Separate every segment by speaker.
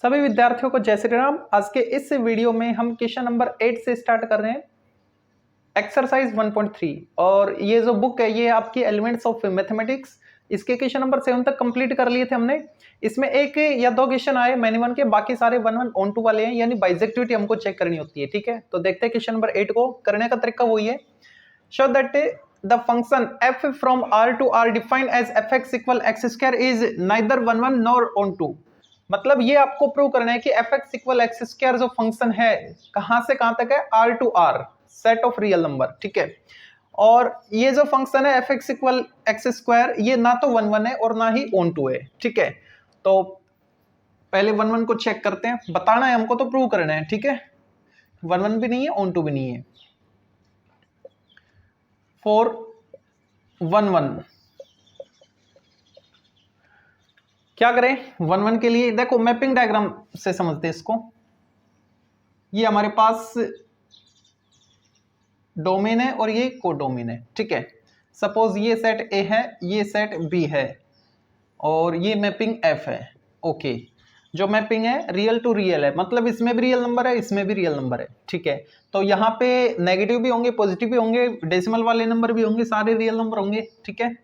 Speaker 1: सभी विद्यार्थियों को जय श्री राम। आज के इस वीडियो में हम क्वेश्चन नंबर 8 से स्टार्ट कर रहे हैं, एक्सरसाइज 1.3। और ये जो बुक है ये आपकी एलिमेंट्स ऑफ मैथमेटिक्स, इसके क्वेश्चन नंबर 7 तक कंप्लीट कर लिए थे हमने। इसमें एक या दो क्वेश्चन आए मैनी वन के, बाकी सारे 1 ऑन टू वाले हैं, यानी बाइजेक्टिविटी हमको चेक करनी होती है। ठीक है, तो देखते हैं क्वेश्चन नंबर 8 को। करने का तरीका वही है, show that the function f from r to r defined as fx equal x square is neither 1 nor on 2। मतलब ये आपको प्रूव करना है कि fx equal x square जो फंक्शन है कहां से कहां तक है, r to r set of real number. ठीक है, और ये जो फंक्शन है fx equal x square ये ना तो 1 है और ना ही on 2 है। ठीक है, तो पहले 1 को चेक करते हैं, बताना है हमको तो प्रूव करना है। ठीक है, 1 भी नहीं है on 2 भी नहीं है। 4 1 1 क्या करें 1 के लिए, देखो मैपिंग डायग्राम से समझते हैं इसको। ये हमारे पास डोमेन है और ये कोडोमेन है। ठीक है, सपोज ये सेट ए है, ये सेट बी है और ये मैपिंग एफ है। ओके, जो मैपिंग है रियल टू रियल है, मतलब इसमें भी रियल नंबर है, इसमें भी रियल नंबर है। ठीक है, तो यहाँ पे नेगेटिव भी होंगे, पॉजिटिव भी होंगे, डेसिमल वाले नंबर भी होंगे, सारे रियल नंबर होंगे। ठीक है,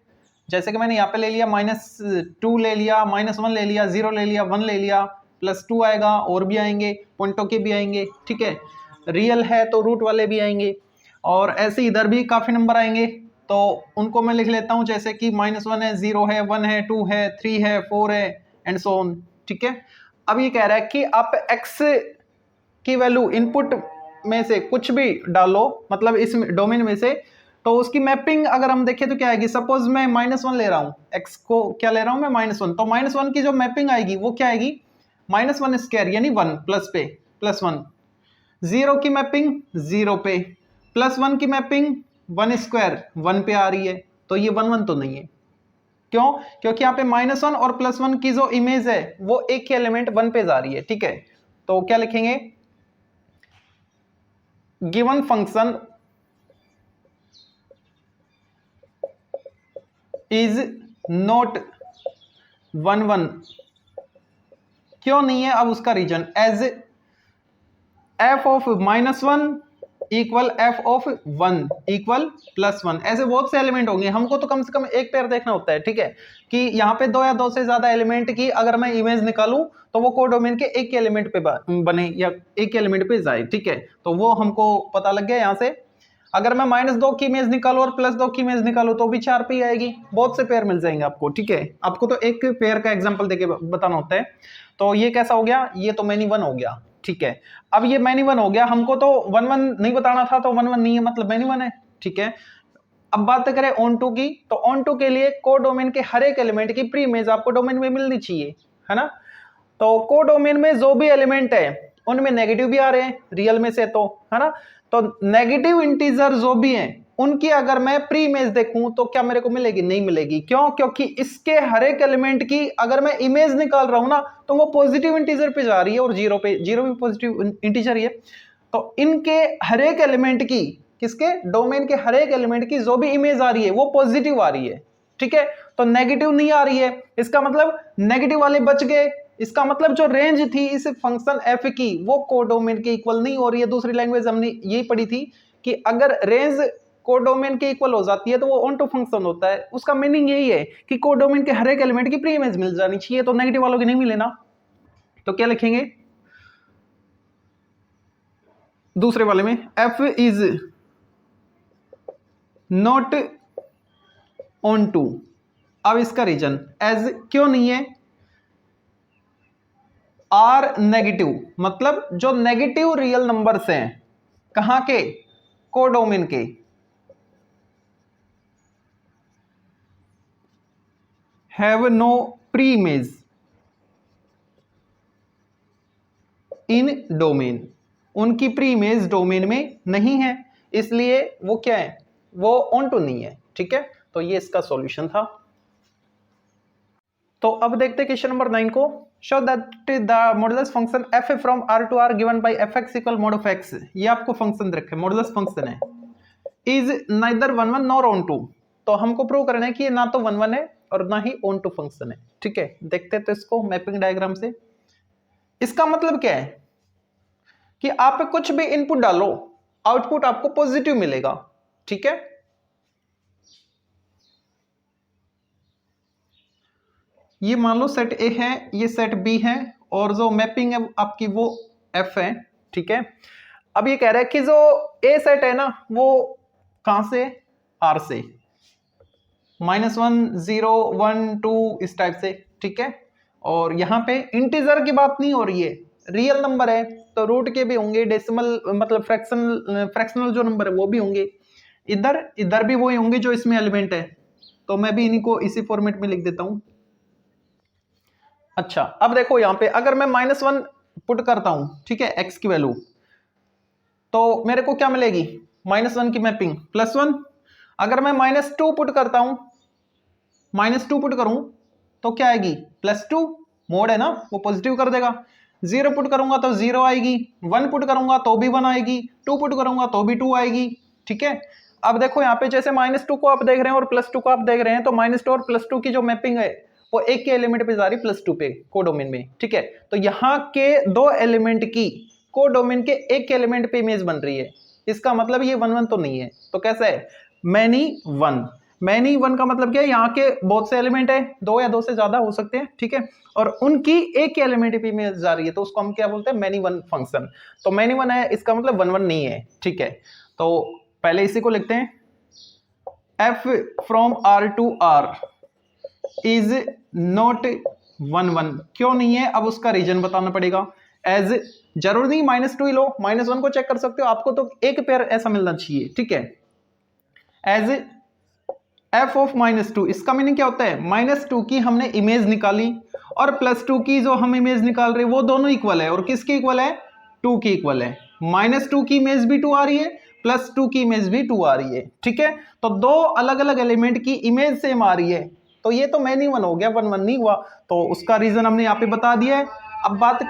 Speaker 1: जैसे कि मैंने यहाँ पे ले लिया -2 ले लिया, -1 ले लिया, 0 ले लिया, 1 ले लिया, +2 आएगा, और भी आएंगे, पॉइंटों के भी आएंगे। ठीक है, रियल है तो रूट वाले भी आएंगे, और ऐसे इधर भी काफी नंबर आएंगे, तो उनको मैं लिख लेता हूं, जैसे कि -1 है, 0 है, 1 है, 2 है, 3 है, 4 है एंड सो ऑन। ठीक है, अब ये कह रहा है कि आप x की वैल्यू इनपुट में से कुछ भी डालो, मतलब इस डोमेन में से, तो उसकी मैपिंग अगर हम देखें तो क्या आएगी। सपोज मैं -1 ले रहा हूं, x को क्या ले रहा हूं मैं -1, तो -1 की जो मैपिंग आएगी वो क्या आएगी, -1 स्क्वायर यानी 1 प्लस पे +1। 0 की मैपिंग 0 पे, +1 की मैपिंग 1 स्क्वायर 1 पे आ रही है, तो ये 1 तो नहीं है। क्यों? क्योंकि यहाँ पे -1 और +1 की जो इमेज है वो एक ही एलिमेंट 1 पे जा रही है। ठीक है, तो क्या लिखेंगे, गिवन फंक्शन इज नॉट 1 क्यों नहीं है, अब उसका reason as f of -1 equal f of 1 equal +1। ऐसे बहुत से एलिमेंट होंगे, हमको तो कम से कम एक पेयर देखना होता है। ठीक है, कि यहाँ पे 2 या 2 से ज्यादा एलिमेंट की अगर मैं इमेज निकालूं तो वो कोडोमेन के एक एलिमेंट पे बने या एक एलिमेंट पे जाए। ठीक है, तो वो हमको पता लग गया यहाँ से। अगर मैं -2 की इमेज निकालूं और +2 की इमेज निकालूं तो भी 4 पे ही आएगी, बहुत से पेयर मिल जाएंगे आपको। ठीक है, आपको तो एक पेयर का एग्जांपल देके बताना होता है। तो ये कैसा हो गया, ये तो मैनी 1 हो गया। ठीक है, अब ये मैनी 1 हो गया, हमको तो 1 नहीं बताना था, तो 1 नहीं है मतलब मैनी 1 है। ठीक है, अब बात करें ऑन टू की, तो ऑन टू के लिए कोडोमेन के हर एक एलिमेंट की प्री इमेज आपको डोमेन में मिलनी चाहिए, है ना। तो कोडोमेन में जो भी एलिमेंट है उनमें नेगेटिव भी आ रहे हैं रियल में से, तो है ना। तो नेगेटिव इंटीजर जो भी हैं उनकी अगर मैं प्री इमेज देखूं तो क्या मेरे को मिलेगी, नहीं मिलेगी। क्यों? क्योंकि इसके हर एक एलिमेंट की अगर मैं इमेज निकाल रहा हूं ना तो वो पॉजिटिव इंटीजर पे जा रही है, और 0 पे, 0 भी पॉजिटिव इंटीजर ही है। तो इनके हर एक एलिमेंट की, किसके, डोमेन के हर एक एलिमेंट की जो भी इमेज आ रही है वो पॉजिटिव आ रही है। ठीक है, तो नेगेटिव नहीं आ रही है, इसका मतलब नेगेटिव वाले बच गए। इसका मतलब जो रेंज थी इस फंक्शन f की वो कोडोमेन के इक्वल नहीं हो रही है। दूसरी लैंग्वेज हमने यही पढ़ी थी कि अगर रेंज कोडोमेन के इक्वल हो जाती है तो वो ऑन टू फंक्शन होता है। उसका मीनिंग यही है कि कोडोमेन के हर एक एलिमेंट की प्री इमेज मिल जानी चाहिए, तो नेगेटिव वालों की नहीं मिले ना। तो क्या लिखेंगे दूसरे वाले में, f is not onto. अब इसका रीजन एज क्यों नहीं है, आर नेगेटिव, मतलब जो नेगेटिव रियल नंबर्स हैं कहां के, कोडोमेन के, have no pre image in domain, उनकी प्री इमेज डोमेन में नहीं है, इसलिए वो क्या है, वो ऑन टू नहीं है। ठीक है, तो ये इसका सॉल्यूशन था। तो अब देखते हैं क्वेश्चन नंबर 9 को। Show that the modulus function f from r to r given by fx equal mod of x, ये आपको फंक्शन रखे, मॉडुलस फंक्शन है, is neither 1 nor onto. तो हमको प्रूव करना है कि ये ना तो 1 है और ना ही ऑन टू फंक्शन है। ठीक है, देखते हैं तो इसको मैपिंग डायग्राम से। इसका मतलब क्या है कि आप कुछ भी इनपुट डालो, आउटपुट आपको पॉजिटिव मिलेगा। ठीक है, ये मान लो सेट ए है, ये सेट बी है, और जो मैपिंग है आपकी वो एफ है। ठीक है, अब ये कह रहा है कि जो ए सेट है ना वो कहां से, आर से, -1 0 1 2 इस टाइप से। ठीक है, और यहां पे इंटीजर की बात नहीं हो रही है, रियल नंबर है, तो रूट के भी होंगे, डेसिमल मतलब फ्रैक्शनल जो नंबर है वो भी होंगे, इधर भी वही होंगे जो इसमें एलिमेंट है। तो मैं भी इन्हीं को इसी फॉर्मेट में लिख देता हूं। अच्छा, अब देखो यहां पे अगर मैं -1 पुट करता हूं, ठीक है, x की वैल्यू, तो मेरे को क्या मिलेगी, -1 की मैपिंग +1। अगर मैं -2 पुट करता हूं, -2 पुट करूं तो क्या आएगी, +2, मोड है ना वो पॉजिटिव कर देगा। 0 पुट करूंगा तो 0 आएगी, 1 पुट करूंगा तो भी 1 आएगी, 2 पुट करूंगा तो भी 2 आएगी। ठीक है, अब देखो यहाँ पे जैसे -2 को आप देख रहे हैं और +2 को आप देख रहे हैं, तो -2 और +2 की जो मैपिंग है वो एक के एलिमेंट पे जा रही +2 पे कोडोमेन में। ठीक है, तो यहाँ के दो एलिमेंट की कोडोमेन के एक के एलिमेंट पे इमेज बन रही है, इसका मतलब ये 1 1 तो नहीं है। तो कैसा है, मैनी वन का मतलब क्या है, यहाँ के बहुत से एलिमेंट है, 2 या 2 से ज्यादा हो सकते हैं। ठीक है, और उनकी एक के एलिमेंट पे इमेज जा रही है, तो उसको हम क्या बोलते हैं, मैनी वन फंक्शन। तो मैनी वन है, इसका मतलब 1 1 नहीं है। ठीक है, तो पहले इसी को लिखते हैं, f from r to r is not 1 1। क्यों नहीं है, अब उसका रीजन बताना पड़ेगा। एज जरूर नहीं -2 ही लो, -1 को चेक कर सकते हो, आपको तो एक पेयर ऐसा मिलना चाहिए। ठीक है, एज f ऑफ -2, इसका मीनिंग क्या होता है, -2 की हमने इमेज निकाली और +2 की जो हम इमेज निकाल रहे हैं वो दोनों इक्वल है, और किसकी इक्वल है, 2 की इक्वल है। -2 की इमेज भी 2 आ रही है, +2 की इमेज भी 2 आ रही है। ठीक है, तो दो अलग अलग एलिमेंट की इमेज सेम आ रही है, तो ये तो मैनी वन हो गया, 1 1 नहीं हुआ। तो उसका रीजन हमने यहाँ पे बता दिया है। अब बात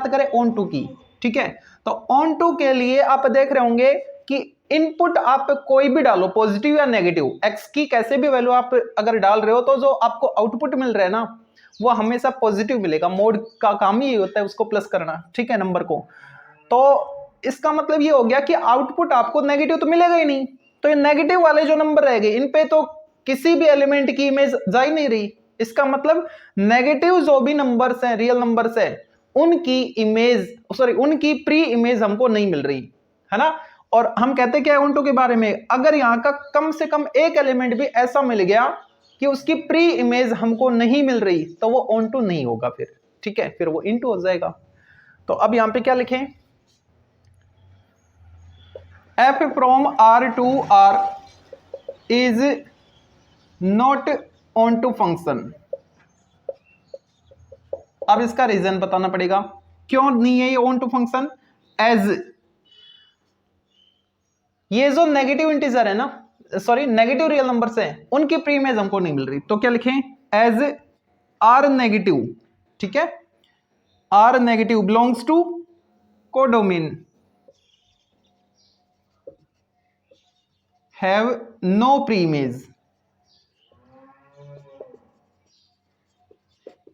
Speaker 1: करें ऑन टू की। ठीक है, तो ऑन टू के लिए आप देख रहे होंगे कि इनपुट आप कोई भी डालो, पॉजिटिव या नेगेटिव, एक्स की कैसे भी वैल्यू आप अगर डाल रहे हो, तो जो आपको आउटपुट मिल रहा है ना वो हमेशा पॉजिटिव मिलेगा। मोड का काम ही होता है उसको प्लस करना। ठीक है, नंबर को। तो इसका मतलब ये हो गया कि आउटपुट आपको नेगेटिव तो मिलेगा ही नहीं, तो ये नेगेटिव वाले जो नंबर रह गए इन पे तो किसी भी एलिमेंट की इमेज जा ही नहीं रही। इसका मतलब नेगेटिव जो भी नंबर्स हैं, रियल नंबर्स है, उनकी इमेज, सॉरी उनकी प्री इमेज हमको नहीं मिल रही है ना। और हम कहते क्या है ऑन टू के बारे में, अगर यहाँ का कम से कम एक एलिमेंट भी ऐसा मिल गया कि उसकी प्री इमेज हमको नहीं मिल रही, तो वो ऑन टू नहीं होगा फिर। ठीक है, फिर वो इनटू हो जाएगा। तो अब यहां पे क्या लिखें, f from r to r is not onto function. अब इसका रीजन बताना पड़ेगा, क्यों नहीं है ये ऑन टू फंक्शन। एज ये जो नेगेटिव इंटीजर है ना, सॉरी नेगेटिव रियल नंबर्स हैं, उनकी प्री इमेज हमको नहीं मिल रही, तो क्या लिखें, एज आर नेगेटिव। ठीक है, R negative belongs to codomain have no pre image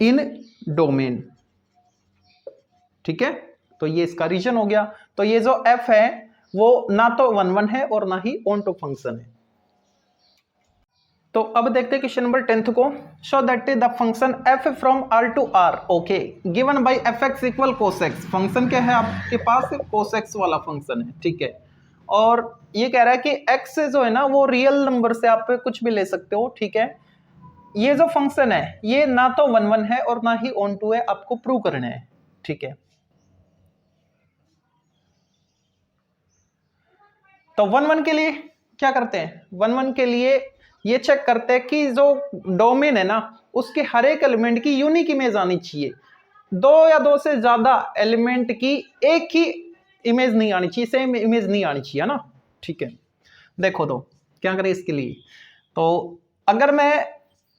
Speaker 1: in domain. ठीक है, तो ये इसका रीजन हो गया। तो ये जो f है वो ना तो 1 1 है और ना ही ऑन टू फंक्शन है। तो अब देखते हैं क्वेश्चन नंबर 10 को। Show that the function f from r to r okay given by fx equal cos x। Function क्या है आपके पास, cos x वाला फंक्शन है। ठीक है, और ये कह रहा है कि x जो है ना वो रियल नंबर से आप कुछ भी ले सकते हो। ठीक है, ये जो फंक्शन है ये ना तो 1 1 है और ना ही ऑन टू है, आपको प्रूव करना है। ठीक है, तो 1 1 के लिए क्या करते हैं, 1 1 के लिए ये चेक करते हैं कि जो डोमेन है ना उसके हर एक एलिमेंट की यूनिक इमेज आनी चाहिए। 2 या 2 से ज्यादा एलिमेंट की एक ही इमेज नहीं आनी चाहिए, सेम इमेज नहीं आनी चाहिए, है ना। ठीक है, देखो तो क्या करें इसके लिए। तो अगर मैं,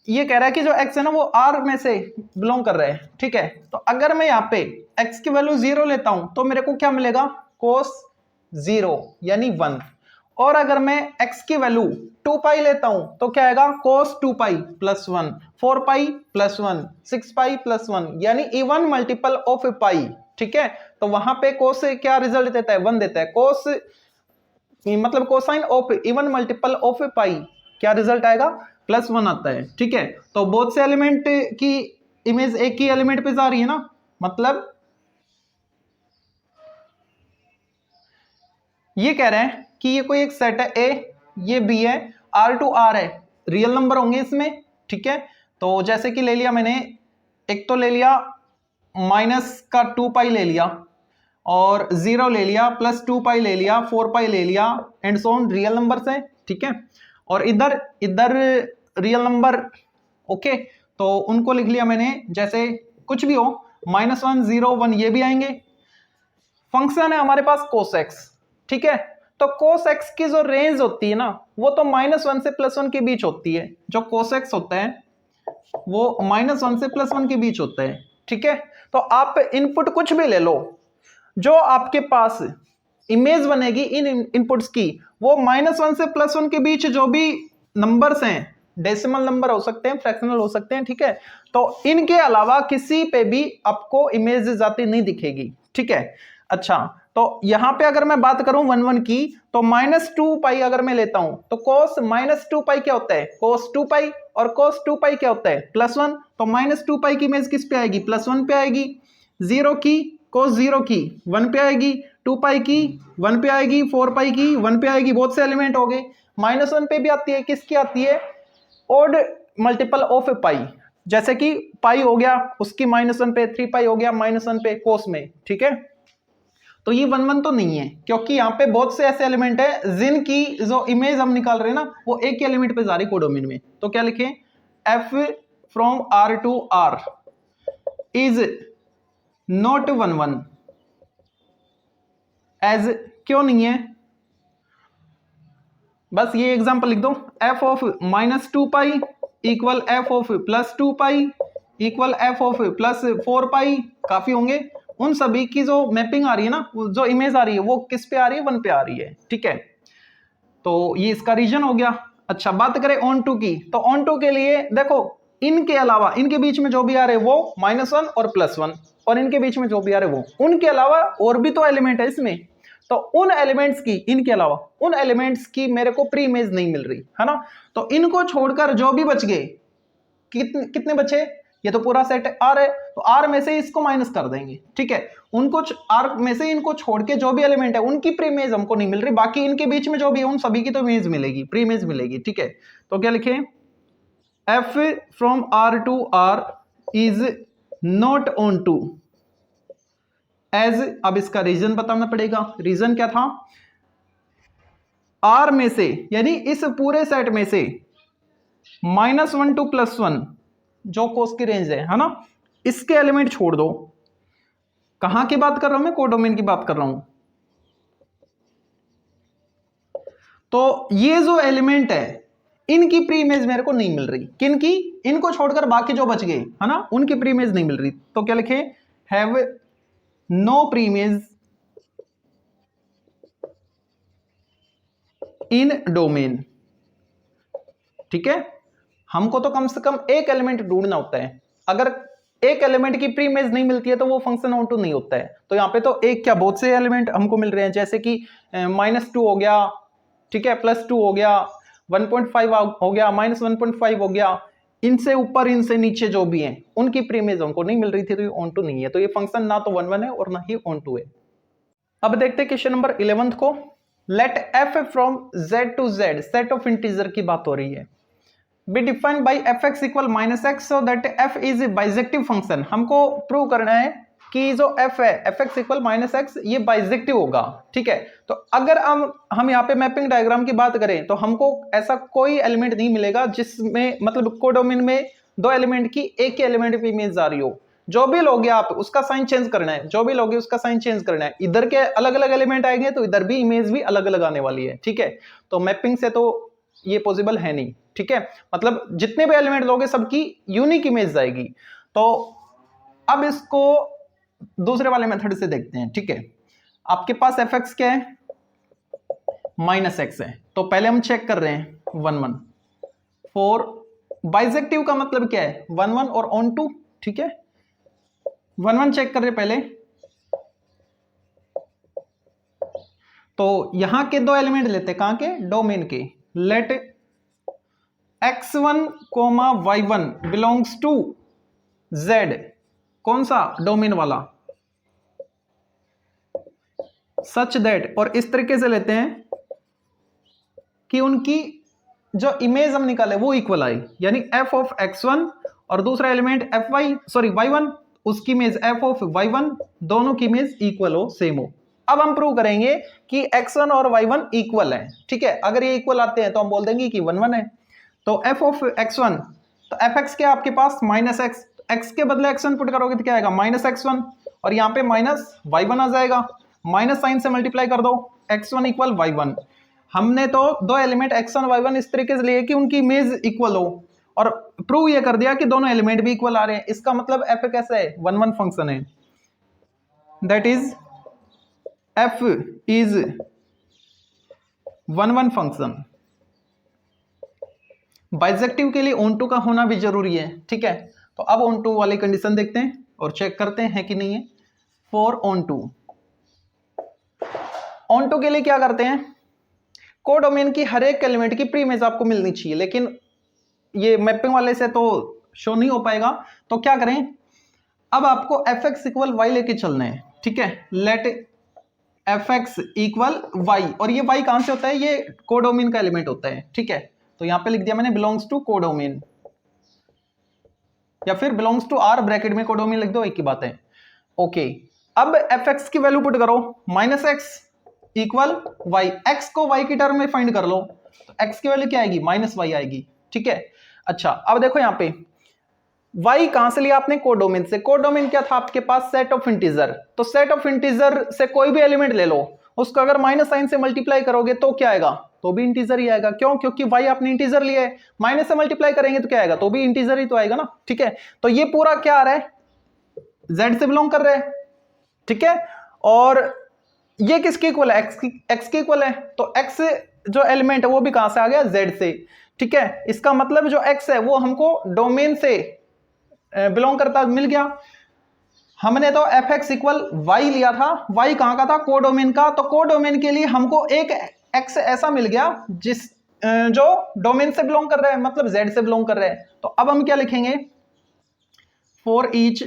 Speaker 1: ये कह रहा है कि जो x है ना वो r में से बिलोंग कर रहा है। ठीक है, तो अगर मैं यहाँ पे x की वैल्यू 0 लेता हूं तो मेरे को क्या मिलेगा, cos 0 यानी 1। और अगर मैं x की वैल्यू 2 पाई लेता हूं तो क्या आएगा cos 2 pi plus 1, 4 pi plus 1, 6 pi plus 1, यानी इवन मल्टीपल ऑफ पाई। ठीक है, तो वहां पे cos से क्या रिजल्ट देता है, 1 देता है। cos मतलब cosine of even multiple of pi क्या रिजल्ट आएगा, प्लस 1 आता है। ठीक है, तो बोथ से एलिमेंट की इमेज एक ही एलिमेंट पे जा रही है ना, मतलब ये कह रहे हैं कि ये कोई एक सेट है ए, ये बी है, आर टू आर है, रियल नंबर होंगे इसमें। ठीक है, तो जैसे कि ले लिया मैंने, एक तो ले लिया माइनस का 2 पाई ले लिया, और 0 ले लिया, प्लस 2 पाई ले लिया, 4 पाई ले लिया, and so on, real number है। ठीक है, और इधर इधर रियल नंबर। ओके, तो उनको लिख लिया मैंने, जैसे कुछ भी हो, -1, 0, 1 ये भी आएंगे। फंक्शन है हमारे पास cos x। ठीक है, तो cos x की जो रेंज होती है ना, वो तो -1 से +1 के बीच होती है। जो cos x होता है वो -1 से +1 के बीच होता है। ठीक है, तो आप इनपुट कुछ भी ले लो, जो आपके पास इमेज बनेगी इन इनपुट्स की, वो -1 से +1 के बीच जो भी नंबर्स हैं, डेसिमल नंबर हो सकते हैं, फ्रैक्शनल हो सकते हैं। ठीक है, तो इनके अलावा किसी पे भी आपको इमेज जाती नहीं दिखेगी। ठीक है, अच्छा, तो यहां पे अगर मैं बात करूं 1 1 की, तो -2 पाई अगर मैं लेता हूं तो cos -2 पाई क्या होता है, cos 2 पाई, और cos 2 पाई क्या होता है, +1। तो -2 पाई की इमेज किस पे आएगी, +1 पे आएगी। 0 की, cos 0 की 1 पे आएगी, 2 पाई की 1 पे आएगी, 4 पाई की 1 पे आएगी। बहुत से एलिमेंट हो गए। -1 पे भी आती है, किसकी आती है, ओड मल्टीपल ऑफ पाई, जैसे कि पाई हो गया उसकी -1 पे, 3 पाई हो गया -1 पे cos में। ठीक है, तो ये 1 1 तो नहीं है, क्योंकि यहाँ पे बहुत से ऐसे एलिमेंट है जिनकी जो इमेज हम निकाल रहे हैं ना, वो एक ही एलिमेंट पे जा रही कोडोमेन में। तो क्या लिखें, f from r to r is not 1 1 as, क्यों नहीं है, बस ये एग्जांपल लिख दो, f of -2 pi equal f of +2 pi equal f of +4 pi, काफी होंगे। उन सभी की जो मैपिंग आ रही है ना, जो इमेज आ रही है, वो किस पे आ रही है, 1 पे आ रही है। ठीक है, तो ये इसका रीजन हो गया। अच्छा, बात करें ऑन टू की, तो ऑन टू के लिए देखो, इनके अलावा इनके बीच में जो भी आ रहे वो -1 और +1, और इनके बीच में जो भी आ रहे वो, उनके अलावा और भी तो एलिमेंट है इसमें। तो उन एलिमेंट्स की, इनके अलावा उन एलिमेंट्स की मेरे को प्री इमेज नहीं मिल रही है ना, तो इनको छोड़कर जो भी बच गए, कितने बचे, ये तो पूरा सेट आर है, तो आर में से इसको माइनस कर देंगे। ठीक है, उनको आर में से इनको छोड़ के जो भी एलिमेंट है उनकी प्री इमेज हमको नहीं मिल रही, बाकी इनके बीच में जो भी है उन सभी की तो इमेज मिलेगी, प्री इमेज मिलेगी। ठीक है, तो क्या लिखें, f from r to r is not onto as, अब इसका रीजन बताना पड़ेगा। रीजन क्या था, r में से, यानी इस पूरे सेट में से -1 टू +1 जो कोस की रेंज है ना, इसके एलिमेंट छोड़ दो। कहां की बात कर रहा हूं मैं, कोडोमेन की बात कर रहा हूं। तो ये जो एलिमेंट है इनकी प्री इमेज मेरे को नहीं मिल रही, किनकी, इनको छोड़कर बाकी जो बच गए है ना, उनकी प्री इमेज नहीं मिल रही। तो क्या लिखे, have no pre image in domain. ठीक है, हमको तो कम से कम एक एलिमेंट ढूंढना होता है, अगर एक एलिमेंट की प्री इमेज नहीं मिलती है तो वो फंक्शन ऑन टू नहीं होता है। तो यहाँ पे तो एक क्या, बहुत से एलिमेंट हमको मिल रहे हैं, जैसे कि -2 हो गया, ठीक है, +2 हो गया, 1.5 हो गया, -1.5 हो गया, इनसे ऊपर इनसे नीचे जो भी हैं उनकी प्री इमेज हमको नहीं मिल रही थी, तो ये ऑन टू नहीं है। तो ये फंक्शन ना तो 1 1 है और ना ही ऑन टू है। अब देखते हैं क्वेश्चन नंबर 11 को। Let f from z to z set of integer की बात हो रही है, be defined by fx equal -x so that f is bijective function. हमको प्रूव करना है कि जो f है fx इक्वल -x ये बाइजेक्टिव होगा। ठीक है, तो अगर हम यहाँ पे मैपिंग डायग्राम की बात करें तो हमको ऐसा कोई एलिमेंट नहीं मिलेगा जिसमें, मतलब कोडोमेन में दो एलिमेंट की एक ही एलिमेंट पे इमेज आ रही हो। जो भी लोगे आप उसका साइन चेंज करना है, जो भी लोगे उसका साइन चेंज करना है। इधर के अलग अलग एलिमेंट आएंगे तो इधर भी इमेज भी अलग अलग आने वाली है। ठीक है, तो मैपिंग से तो ये पॉसिबल है नहीं। ठीक है, मतलब जितने भी एलिमेंट लोगे सबकी यूनिक इमेज आएगी। तो अब इसको दूसरे वाले मेथड से देखते हैं। ठीक है, आपके पास fx क्या है, माइनस एक्स है। तो पहले हम चेक कर रहे हैं 1 1 4, बाइजेक्टिव का मतलब क्या है 1 1 और ऑन टू, ठीक है 1 1 चेक कर रहे पहले। तो यहां के दो एलिमेंट लेते हैं, कहां के, डोमेन के। Let x1 comma y1 belongs to z, कौन सा, डोमेन वाला, सच दैट, और इस तरीके से लेते हैं कि उनकी जो इमेज हम निकाले वो इक्वल आए, यानी f ऑफ x1 और दूसरा एलिमेंट y1 उसकी इमेज f ऑफ y1, दोनों की इमेज इक्वल हो, सेम हो। अब हम प्रूव करेंगे कि x1 और y1 इक्वल है, ठीक है। अगर ये इक्वल आते हैं तो हम बोल देंगे कि 1 1 है। तो f ऑफ x1, तो fx क्या आपके पास माइनस एक्स, x के बदले x1 पुट करोगे तो क्या आएगा माइनस x1, और यहाँ पे माइनस y1 आ जाएगा, माइनस साइन से मल्टीप्लाई कर दो, x1 इक्वल y1। हमने तो दो एलिमेंट x1 y1 इस तरीके से लिए कि उनकी इमेज इक्वल हो, और प्रूव ये कर दिया कि दोनों एलिमेंट भी इक्वल आ रहे हैं। इसका मतलब f कैसा है, 1 1 फंक्शन है, that is f is 1 1 function. Bijective के लिए ऑन टू का होना भी जरूरी है, ठीक है। तो अब ऑन टू वाली कंडीशन देखते हैं और चेक करते हैं कि नहीं है। फॉर ऑन टू के लिए क्या करते हैं, कोडोमेन की हर एक एलिमेंट की प्री इमेज आपको मिलनी चाहिए, लेकिन ये मैपिंग वाले से तो शो नहीं हो पाएगा। तो क्या करें, अब आपको fx इक्वल y लेके चलना है, ठीक है। लेट fx इक्वल y, और ये y कहां से होता है, ये कोडोमेन का एलिमेंट होता है, ठीक है। तो यहां पे लिख दिया मैंने बिलोंग्स टू कोडोमेन, या फिर बिलोंग्स टू r, ब्रैकेट में कोडोमेन लिख दो, एक ही बात है, ओके। अब fx की वैल्यू पुट करो, minus x equal y, x को y की टर्म में फाइंड कर लो, तो x की वैल्यू क्या आएगी, माइनस y आएगी, ठीक है। अच्छा अब देखो यहाँ पे y कहां से लिया आपने, कोडोमेन से। कोडोमेन क्या था आपके पास, सेट ऑफ इंटीजर। तो सेट ऑफ इंटीजर से कोई भी एलिमेंट ले लो, उसको अगर माइनस साइन से मल्टीप्लाई करोगे तो क्या आएगा, तो भी इंटीजर ही आएगा। क्यों, क्योंकि y आपने इंटीजर लिया है, माइनस से मल्टीप्लाई करेंगे तो क्या आएगा, तो भी इंटीजर ही तो आएगा ना, ठीक है। तो ये पूरा क्या आ रहा है, z से बिलोंग कर रहा है, ठीक है। और ये किसके इक्वल है, x के इक्वल है, तो x जो एलिमेंट है वो भी कहां से आ गया, z से, ठीक है। इसका मतलब जो x है वो हमको डोमेन से बिलोंग करता मिल गया। हमने तो fx इक्वल y लिया था, y कहां का था, कोडोमेन का। तो कोडोमेन के लिए हमको एक x ऐसा मिल गया जिस जो डोमेन से बिलोंग कर रहा है, मतलब z से बिलोंग कर रहा है। तो अब हम क्या लिखेंगे, for each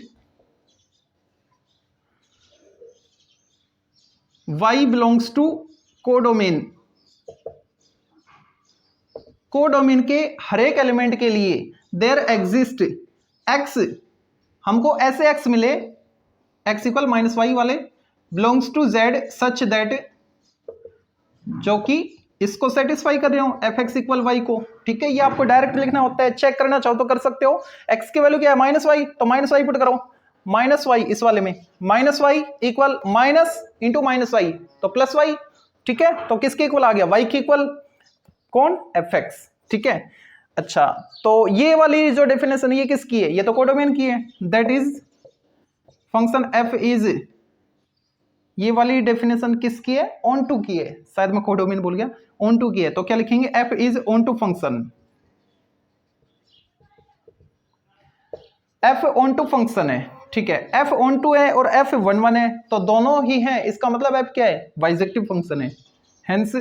Speaker 1: y belongs to codomain, codomain के हर एक एलिमेंट के लिए देयर एग्जिस्ट x, हमको ऐसे x मिले, x इक्वल माइनस वाई वाले, belongs to z such that, जो कि इसको सेटिस्फाई कर रहे हो, fx इक्वल y को, ठीक है। ये आपको डायरेक्ट लिखना होता है, चेक करना चाहो तो कर सकते हो। x की वैल्यू क्या है, माइनस वाई, तो माइनस वाई पुट करो, माइनस वाई इस वाले में, minus y equal minus into minus y, तो प्लस वाई, ठीक है। तो किसके इक्वल आ गया, y के इक्वल, कौन, fx, ठीक है। अच्छा तो ये वाली जो डेफिनेशन ये किसकी है, ये तो कोडोमेन की है, that is function f is, ये वाली डेफिनेशन किसकी है, ऑन टू की है, शायद मैं कोडोमेन बोल गया, ऑन टू की है। तो क्या लिखेंगे, f is onto function, f onto function है, ठीक है। f ऑन टू है और f 1 1 है, तो दोनों ही है, इसका मतलब f क्या है, बाइजेक्टिव फंक्शन है, हेंस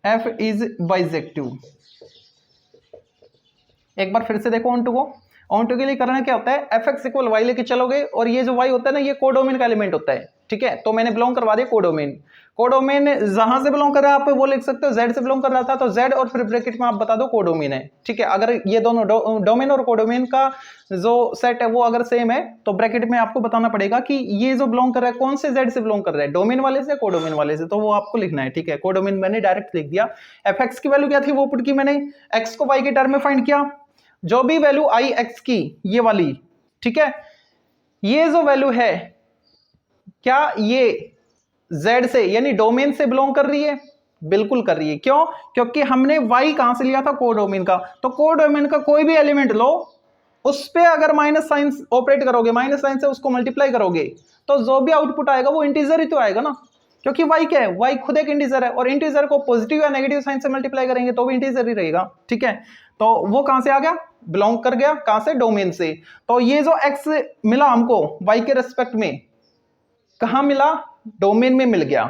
Speaker 1: f इज बाइजेक्टिव। एक बार फिर से देखो ऑन टू को, ऑन टू के लिए करना क्या होता है, fx इक्वल y लेके चलोगे, और ये जो y होता है ना, ये कोडोमेन का एलिमेंट होता है, ठीक है। तो मैंने बिलोंग करवा दिया कोडोमेन, कोडोमेन जहां से बिलोंग कर रहा है आप वो लिख सकते हो, z से बिलोंग कर रहा था तो z, और फिर ब्रैकेट में आप बता दो कोडोमेन है, ठीक है। अगर ये दोनों डोमेन और कोडोमेन का जो सेट है वो अगर सेम है तो ब्रैकेट में आपको बताना पड़ेगा कि ये जो बिलोंग कर रहा है कौन से z से बिलोंग कर रहा है, डोमेन वाले से, कोडोमेन वाले से, तो वो आपको लिखना है, ठीक है। कोडोमेन मैंने डायरेक्ट लिख दिया। fx की वैल्यू क्या थी वो पुट की मैंने, x को y के टर्म में फाइंड किया, जो भी वैल्यू आई x की, ये वाली, ठीक है। ये जो वैल्यू है क्या ये z से यानी डोमेन से बिलोंग कर रही है, बिल्कुल कर रही है। क्यों, क्योंकि हमने y कहां से लिया था, कोडोमेन का। तो कोडोमेन का कोई भी एलिमेंट लो, उस पे अगर माइनस साइन ऑपरेट करोगे, माइनस साइन से उसको मल्टीप्लाई करोगे, तो जो भी आउटपुट आएगा वो इंटीजर ही तो आएगा ना, क्योंकि y क्या है, y खुद एक इंटीजर है और इंटीजर को पॉजिटिव या नेगेटिव साइन से मल्टीप्लाई करेंगे तो भी इंटीजर ही रहेगा, ठीक है। तो वो कहां से आ गया, बिलोंग कर गया कहां से, डोमेन से। तो ये जो x मिला हमको y के रेस्पेक्ट में, कहां मिला, डोमेन में मिल गया।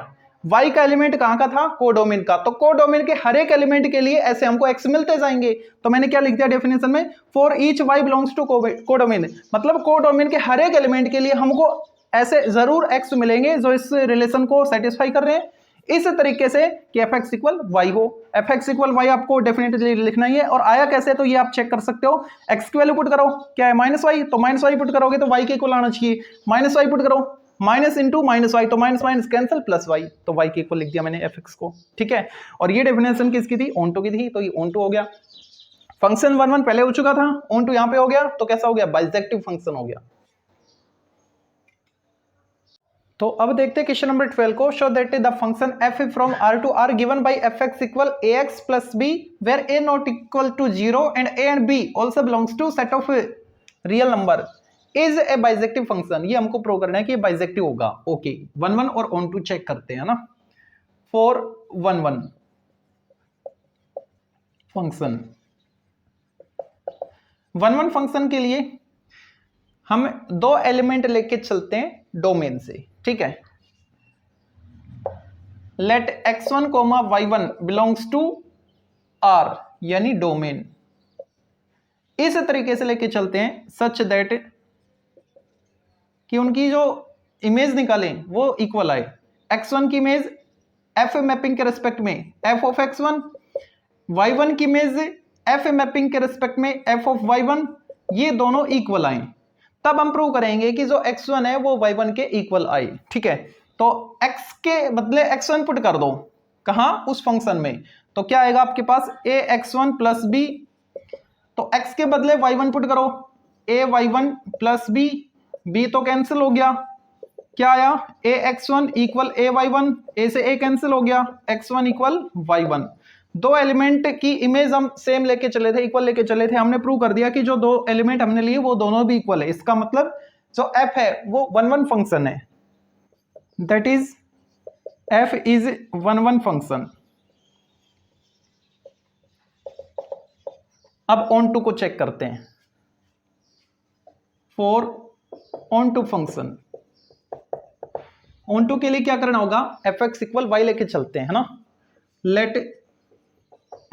Speaker 1: y का एलिमेंट कहां का था, कोडोमेन का। तो कोडोमेन के हर एक एलिमेंट के लिए ऐसे हमको x मिलते जाएंगे। तो मैंने क्या लिख दिया डेफिनेशन में, for each y belongs to codomain, मतलब कोडोमेन के हर एक एलिमेंट के लिए हमको ऐसे जरूर x मिलेंगे जो इस रिलेशन को सेटिस्फाई कर रहे हैं, इस तरीके से कि fx इक्वल y हो। fx इक्वल y आपको डेफिनेटली लिखना ही है। और आया कैसे, तो ये आप चेक कर सकते हो। x की वैल्यू पुट करो, क्या है -y, तो -y पुट करोगे तो y के इक्वल आना चाहिए। -y पुट करो, माइनस इंटू -y, तो minus minus cancel, plus y, तो y के इक्वल लिख दिया मैंने fx को, ठीक है। और ये डेफिनेशन किसकी थी, ऑन टू की थी, तो ये ऑन टू हो गया। फंक्शन 1 1 पहले हो चुका था, ऑन टू यहां पे हो गया, तो कैसा हो गया, बाइजेक्टिव फंक्शन हो गया। तो अब देखते हैं क्वेश्चन नंबर 12 को। Show that the function f from r to r given by fx equal ax plus b where a not equal to 0 and a and b also belongs to set of real number is a bijective function. ये हमको prove करना है कि ये bijective होगा। Okay 1 1 और on to check करते हैं ना। 4 1 1 फंक्शन, 1 1 फंक्शन के लिए हम दो एलिमेंट लेके चलते हैं डोमेन से, ठीक है। Let x1 y1 belongs to r यानी डोमेन, इस तरीके से लेके चलते हैं सच दैट कि उनकी जो इमेज निकालें वो इक्वल आए। x1 की इमेज f मैपिंग के रेस्पेक्ट में f ऑफ x1, y1 की इमेज f मैपिंग के रेस्पेक्ट में f ऑफ y1, ये दोनों इक्वल आए, तब हम प्रूव करेंगे कि जो x1 है वो y1 के इक्वल आए, ठीक है। तो x के बदले x1 पुट कर दो, कहां, उस फंक्शन में, तो क्या आएगा आपके पास ax1 प्लस b, तो x के बदले y1 पुट करो, ay1 प्लस b, b तो कैंसिल हो गया, क्या आया ax1 इक्वल ay1, a से a कैंसिल हो गया, x1 इक्वल y1। दो एलिमेंट की इमेज हम सेम लेके चले थे, इक्वल लेके चले थे, हमने प्रूव कर दिया कि जो दो एलिमेंट हमने लिए वो दोनों भी इक्वल है। इसका मतलब जो f है वो 1 1 फंक्शन है, that is f is 1 1 function. अब ऑन टू को चेक करते हैं। For onto function, onto के लिए क्या करना होगा, fx इक्वल y लेके चलते हैं, है ना। लेट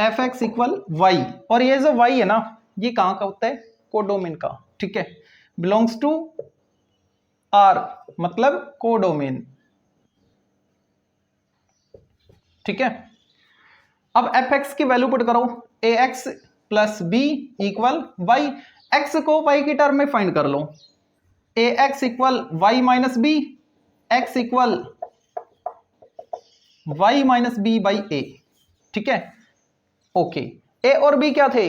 Speaker 1: fx इक्वल y, और ये जो y है ना, ये कहां का होता है, कोडोमेन का, ठीक है। बिलोंग्स टू r मतलब कोडोमेन, ठीक है। अब fx की वैल्यू पुट करो, ax plus b equal y, x को y की टर्म में फाइंड कर लो, ax equal y minus b, x equal y minus b by a, ठीक है। ओके a और b क्या थे,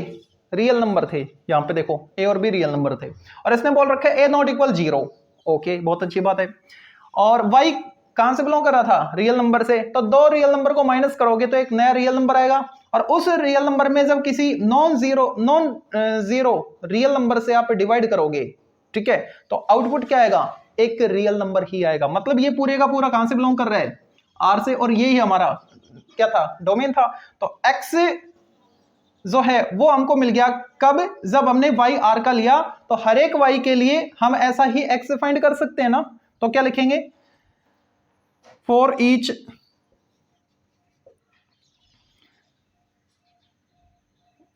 Speaker 1: रियल नंबर थे, यहां पे देखो a और b रियल नंबर थे, और इसने बोल रखा है a नॉट इक्वल 0। ओके बहुत अच्छी बात है। और y कहां से बिलोंग कर रहा था, रियल नंबर से, तो दो रियल नंबर को माइनस करोगे तो एक नया रियल नंबर आएगा, और उस रियल नंबर में जब किसी नॉन जीरो रियल नंबर से आप डिवाइड करोगे, ठीक है, तो आउटपुट क्या आएगा, एक रियल नंबर ही आएगा। मतलब ये पूरे का पूरा कहां से बिलोंग कर रहा है, r से, और ये ही हमारा क्या था, डोमेन था। तो x जो है वो हमको मिल गया कब, जब हमने y r का लिया, तो हर एक y के लिए हम ऐसा ही x फाइंड कर सकते हैं ना। तो क्या लिखेंगे, for each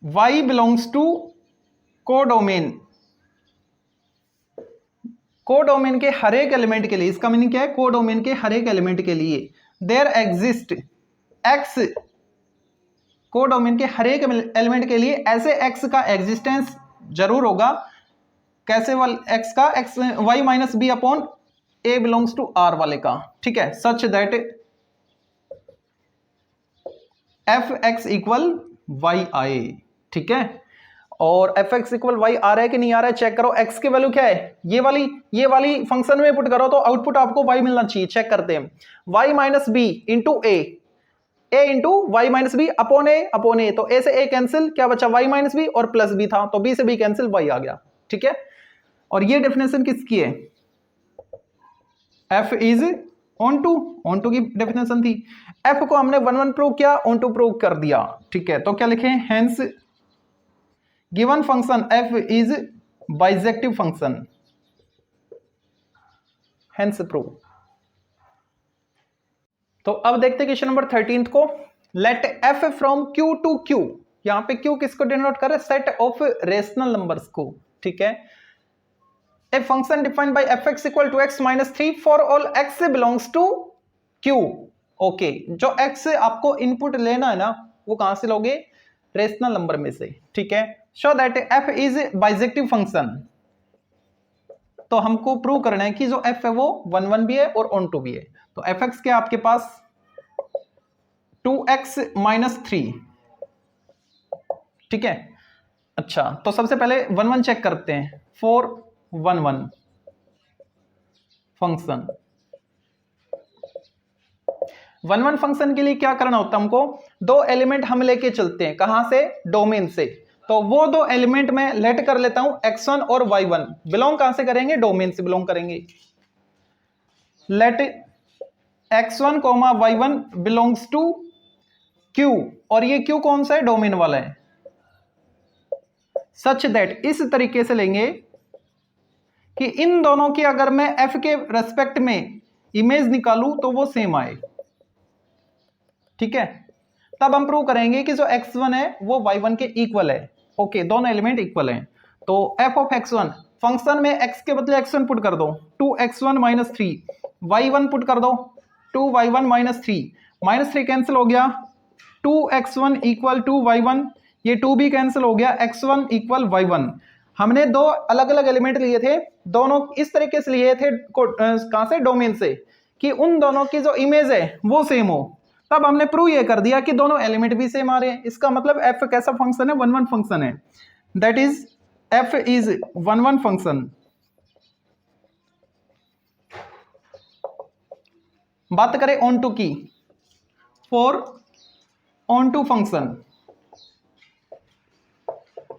Speaker 1: y belongs to codomain, codomain के हर एक एलिमेंट के लिए, इसका मीनिंग क्या है, कोडोमेन के हर एक एलिमेंट के लिए देयर एग्जिस्ट x, कोडोमेन के हर एक एलिमेंट के लिए ऐसे x का एग्जिस्टेंस जरूर होगा, कैसे वाले x का, x y minus B upon a belongs to r वाले का, ठीक है। Such that fx equal y आए, ठीक है। और fx इक्वल y आ रहा है कि नहीं आ रहा है चेक करो। x की वैल्यू क्या है, ये वाली फंक्शन में पुट करो तो आउटपुट आपको y मिलना चाहिए, चेक करते हैं। y minus B into a into Y minus B upon A, तो a से a कैंसिल, क्या बचा y माइनस बी, और प्लस b था तो b से b कैंसिल, y आ गया, ठीक है। और ये डेफिनेशन किसकी है, f इज ऑन टू की डेफिनेशन थी। एफ को हमने 1 1 प्रूव किया, ऑन टू प्रूव कर दिया, ठीक है। तो क्या लिखें, hence given function f is bijective function, hence prove. तो अब देखते हैं क्वेश्चन नंबर 13 को। Let f from Q to Q, यहां पे क्यू किसको डिनोट कर रहे हैं, सेट ऑफ रेशनल नंबर्स को, ठीक है। A function defined by f x equal to x minus 3 for all x belongs to Q. Okay, जो एक्स आपको इनपुट लेना है ना, वो कहां से लोगे, रेशनल नंबर में से, ठीक है। Show that F is bijective function, तो हमको प्रूव करना है कि जो एफ है वो 1 1 भी है और ऑन टू भी है। तो एफ एक्स के आपके पास 2x माइनस 3, ठीक है। अच्छा, तो सबसे पहले 1 1 चेक करते हैं। 4 1 1 फंक्शन, 1 1 फंक्शन के लिए क्या करना होता है हमको, दो एलिमेंट हम लेके चलते हैं, कहां से, डोमेन से। तो वो दो एलिमेंट में लेट कर लेता हूं x1 और y1, बिलोंग कहां से करेंगे, डोमेन से बिलोंग करेंगे। Late x1 y1 belongs to q, और ये q कौन सा है, डोमेन वाला है। सच दैट, इस तरीके से लेंगे कि इन दोनों की अगर मैं f के रेस्पेक्ट में इमेज निकालूं तो वो सेम आए, ठीक है। तब हम प्रूव करेंगे कि जो x1 है वो y1 के इक्वल है। ओके, दोनों एलिमेंट इक्वल हैं। तो f ऑफ x1, फंक्शन में x के बदले x1 पुट कर दो, 2x1 माइनस 3, y1 पुट कर दो 2y1 माइनस 3, माइनस 3 कैंसिल हो गया, 2x1 इक्वल टू y1, ये 2 भी कैंसिल हो गया, x1 इक्वल y1। हमने दो अलग अलग एलिमेंट लिए थे, दोनों इस तरीके से लिए थे, कहां से, डोमेन से, कि उन दोनों की जो इमेज है वो सेम हो। तब हमने प्रूव ये कर दिया कि दोनों एलिमेंट भी सेम आ रहे हैं। इसका मतलब एफ कैसा फंक्शन है, 1 1 फंक्शन है। That is f is 1 1 function. बात करें ऑन टू की, for onto function,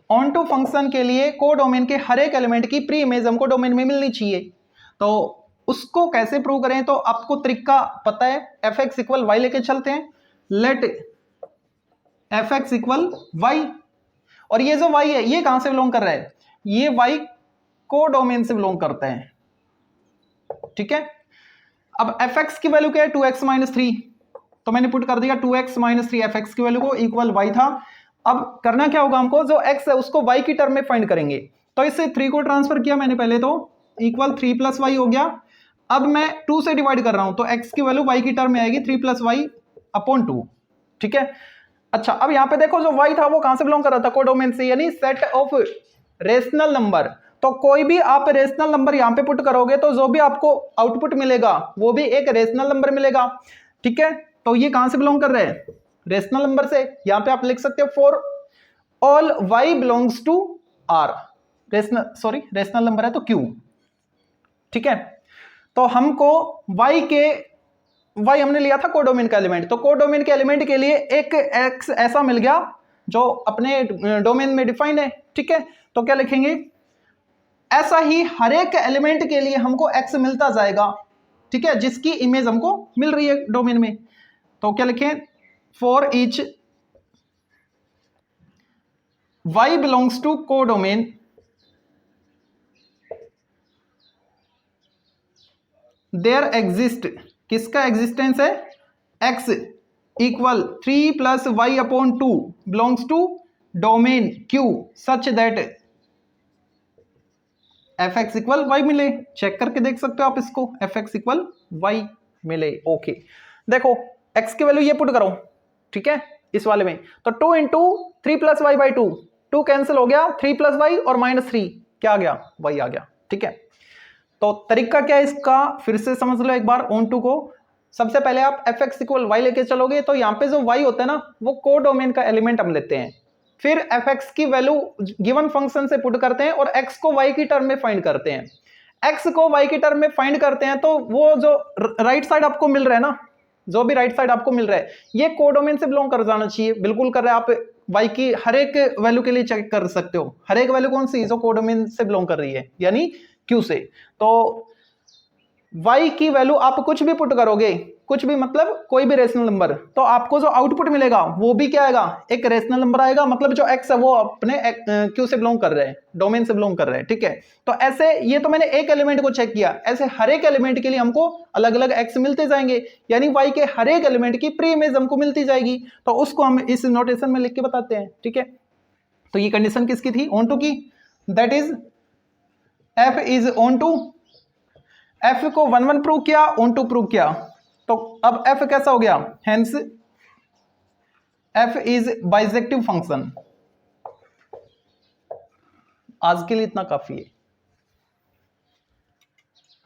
Speaker 1: onto function के लिए को डोमेन के हर एक एलिमेंट की प्री इमेज हमको डोमेन में मिलनी चाहिए। तो उसको कैसे प्रूव करें, तो आपको तरीका पता है, एफ एक्स इक्वल वाई लेके चलते हैं। Let f x equal y, और ये जो वाई है ये कहां से बिलोंग कर रहा है, ये वाई को डोमेन से बिलोंग करता है, ठीक है। अब एफ एक्स की वैल्यू क्या है, 2x माइनस 3, तो मैंने पुट कर दिया 2x माइनस 3 एफ एक्स की वैल्यू को, इक्वल वाई था। अब करना क्या होगा हमको, जो x है उसको y की टर्म में फाइंड करेंगे। तो इससे 3 को ट्रांसफर किया मैंने पहले, तो इक्वल 3 प्लस वाई हो गया। अब मैं 2 से डिवाइड कर रहा हूं, तो x की वैल्यू y की टर्म में आएगी 3 प्लस वाई अपॉन 2, ठीक है। अच्छा, अब यहां पे देखो जो y था वो कहां से बिलोंग कर रहा था, कोडोमेन से, यानी सेट ऑफ रेशनल नंबर। तो कोई भी आप रेशनल नंबर यहां पे पुट करोगे तो जो भी आपको आउटपुट मिलेगा वो भी एक रेशनल नंबर मिलेगा, ठीक है। तो ये कहां से बिलोंग कर रहे हैं, रेशनल नंबर से। यहां पे आप लिख सकते हो for all y belongs to r, rational number है तो q, ठीक है। तो हमको y हमने लिया था कोडोमेन का एलिमेंट, तो कोडोमेन के एलिमेंट के लिए एक x ऐसा मिल गया जो अपने डोमेन में डिफाइंड है, ठीक है। तो क्या लिखेंगे, ऐसा ही हर एक एलिमेंट के लिए हमको x मिलता जाएगा, ठीक है, जिसकी इमेज हमको मिल रही है डोमेन में। तो क्या लिखें, for each y belongs to codomain there exist, किसका एग्जिस्टेंस है, x equal 3 plus y upon 2 belongs to domain q such that f x equal y मिले। चेक करके देख सकते हो आप इसको, एफ एक्स इक्वल वाई मिले। ओके, देखो x की वैल्यू ये पुट करो, ठीक है, इस वाले में। तो 2 into 3 plus y by 2, 2 cancel हो गया, 3 प्लस वाई और माइनस 3 क्या आ गया, वाई आ गया, ठीक है। तो तरीका क्या है इसका, फिर से समझ लो एक बार ऑन टू को। सबसे पहले आप एफ एक्स इक्वल वाई लेके चलोगे, तो यहाँ पे जो वाई होता है ना वो कोडोमेन का एलिमेंट हम लेते हैं, फिर एफ एक्स की वैल्यू गिवन फंक्शन से पुट करते हैं और एक्स को वाई की टर्म में फाइंड करते हैं। एक्स को वाई की टर्म में फाइंड करते हैं तो वो जो राइट साइड आपको मिल रहा है ना, जो भी राइट साइड आपको मिल रहा है ये कोडोमेन से बिलोंग कर जाना चाहिए, बिल्कुल कर रहा है। आप वाई की हर एक वैल्यू के लिए चेक कर सकते हो, हर एक वैल्यू कौन सी जो कोडोमेन से बिलोंग कर रही है, यानी क्यू से। तो y की वैल्यू आप कुछ भी पुट करोगे, कुछ भी मतलब कोई भी रेशनल नंबर, तो आपको जो आउटपुट मिलेगा वो भी क्या आएगा, एक रेशनल नंबर आएगा। मतलब जो x है वो अपने क्यू से बिलोंग कर रहे हैं, डोमेन से बिलोंग कर रहे हैं, ठीक है। तो ऐसे ये तो मैंने एक एलिमेंट को चेक किया, ऐसे हर एक एलिमेंट के लिए हमको अलग अलग x मिलते जाएंगे, यानी y के हर एक एलिमेंट की प्री इमेज हमको मिलती जाएगी। तो उसको हम इस नोटेशन में लिख के बताते हैं, ठीक है। तो ये कंडीशन किसकी थी, ऑन टू की, that is f is onto. f को 1 1 प्रूव किया, ऑन टू प्रूव किया, तो अब f कैसा हो गया, hence f is bijective function. आज के लिए इतना काफी है।